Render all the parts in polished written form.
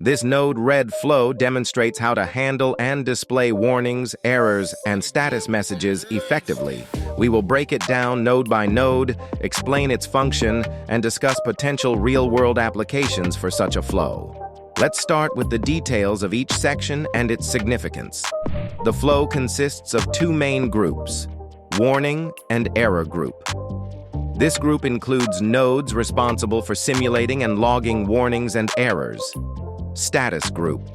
This node red flow demonstrates how to handle and display warnings, errors, and status messages effectively. We will break it down node by node, explain its function, and discuss potential real-world applications for such a flow. Let's start with the details of each section and its significance. The flow consists of two main groups: warning and error group. This group includes nodes responsible for simulating and logging warnings and errors. Status group.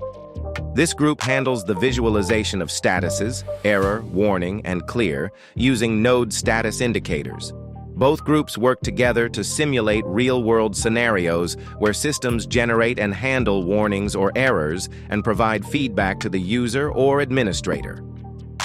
This group handles the visualization of statuses, error, warning, and clear, using node status indicators. Both groups work together to simulate real-world scenarios where systems generate and handle warnings or errors and provide feedback to the user or administrator.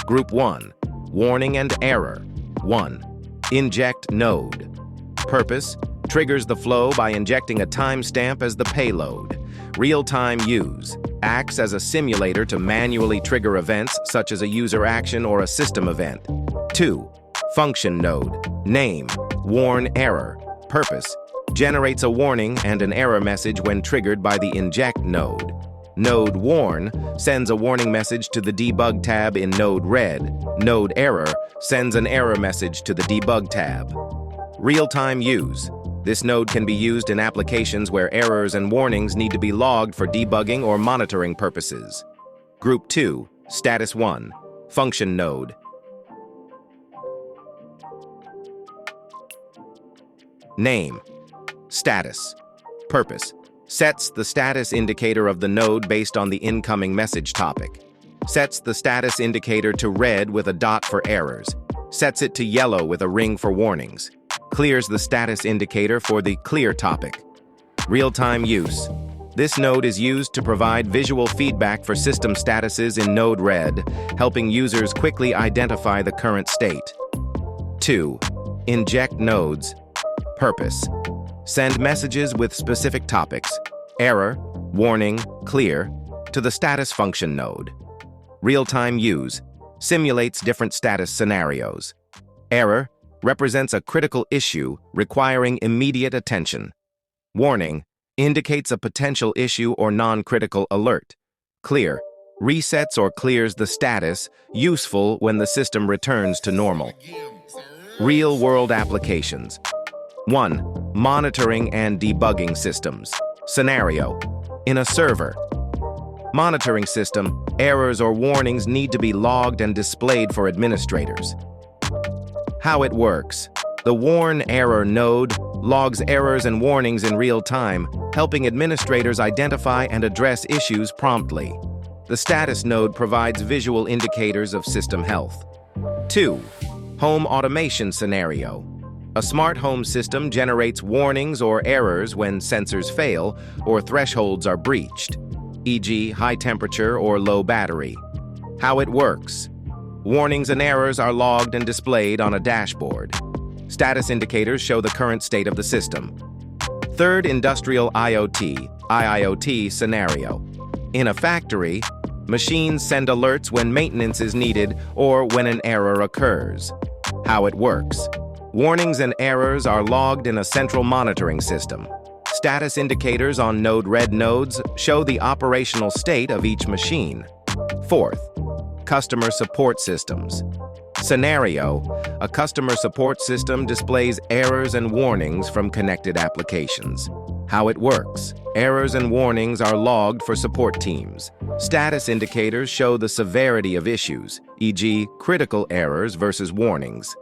Group 1. Warning and Error. 1. Inject node. Purpose: triggers the flow by injecting a timestamp as the payload. Real-time use: acts as a simulator to manually trigger events such as a user action or a system event. 2. Function node. Name: warn error. Purpose: generates a warning and an error message when triggered by the inject node. Node warn sends a warning message to the debug tab in node red. Node error sends an error message to the debug tab. Real-time use: this node can be used in applications where errors and warnings need to be logged for debugging or monitoring purposes. Group 2. Status 1. Function node. Name: status. Purpose: sets the status indicator of the node based on the incoming message topic. Sets the status indicator to red with a dot for errors. Sets it to yellow with a ring for warnings. Clears the status indicator for the clear topic. Real-time use: this node is used to provide visual feedback for system statuses in node red, helping users quickly identify the current state. 2. Inject nodes. Purpose: send messages with specific topics, error, warning, clear, to the status function node. Real-time use: simulates different status scenarios. Error represents a critical issue requiring immediate attention. Warning indicates a potential issue or non-critical alert. Clear resets or clears the status, useful when the system returns to normal. Real-world applications. 1. Monitoring and debugging systems. Scenario: in a server. Monitoring system: errors or warnings need to be logged and displayed for administrators. How it works: the warn error node logs errors and warnings in real time, helping administrators identify and address issues promptly. The status node provides visual indicators of system health. 2. Home automation scenario. A smart home system generates warnings or errors when sensors fail or thresholds are breached, e.g., high temperature or low battery. How it works: warnings and errors are logged and displayed on a dashboard. Status indicators show the current state of the system. 3rd. Industrial IoT, IIoT scenario. In a factory, machines send alerts when maintenance is needed or when an error occurs. How it works: warnings and errors are logged in a central monitoring system. Status indicators on node red nodes show the operational state of each machine. 4th. Customer support systems. Scenario: a customer support system displays errors and warnings from connected applications. How it works: errors and warnings are logged for support teams. Status indicators show the severity of issues, e.g., critical errors versus warnings.